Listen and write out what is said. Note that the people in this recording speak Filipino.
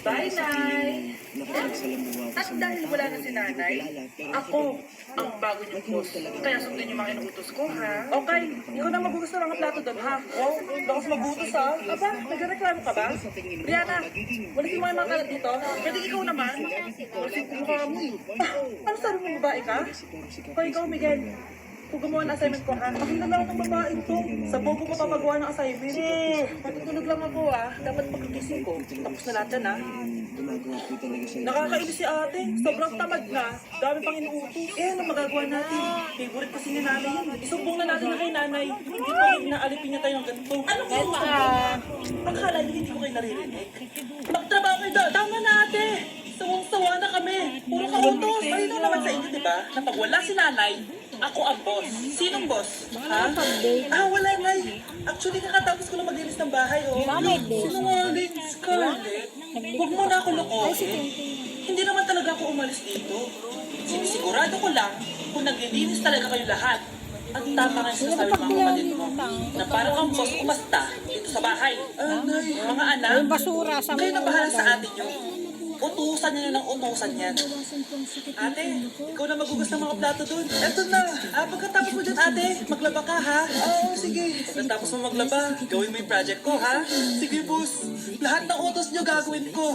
Bye, Nay! At dahil wala na si Nanay, ako ang bago niyong boss. Kaya sundin yung mga inuutos ko, ha? Okay, ikaw na magugas ng mga plato doon, ha? Oh, lakas magugas, ha? Aba, nagreklamo ka ba? Brianna, walisin mo yung mga kalat dito. Pwede ikaw naman. Walisin ko mukha mo. Ano sabi mo, babae ka? Kung ikaw, Miguel, kung gumawa ng assignment ko, ha? Akin na lang ng babaeng to. Sa bobo ko papagawa ng assignment. Matutulog lang ako, ha? Dapat pagkagising ko. Tapos na lahat yan, ha? Nakakainis si ate. Sobrang tamad na. Dami pang inuutos. Eh, ano magagawa natin? Favorite kasi ni nanay yan. Isumbong na natin na kay nanay. Hindi pa rin naalipin niya tayo ng ganito. Ano ko? Pagkala niyo hindi ko kayo naririnig. Magtrabaho kayo doon. Tama na ate. Sawang-sawa na kami. Puro kautos. Malino naman sa inyo, di ba? Na pag wala si nanay, ako ang boss. Sinong boss? Ha? Wala nga. Actually, kakatapos ko lang maglinis ng bahay, oh. Sinungaling, Scarlett. Huwag mo na ako lokohin. Hindi naman talaga ako umalis dito. Sinisigurado ko lang kung naglilinis talaga kayo lahat. At tama nga yung sinasabi ng mga kapatid mo na parang ang boss umasta dito sa bahay. Mga anak, kayo na bahala sa atin nyo. Utusan nyo ng utusan yan. Ate, ikaw na magugas ng mga plato doon. Eto na. Pagkatapos mo dyan, ate, maglaba ka, ha? Oo, sige. Pagkatapos mo maglaba, gawin mo yung project ko, ha? Sige, boss. Lahat ng utos nyo gagawin ko.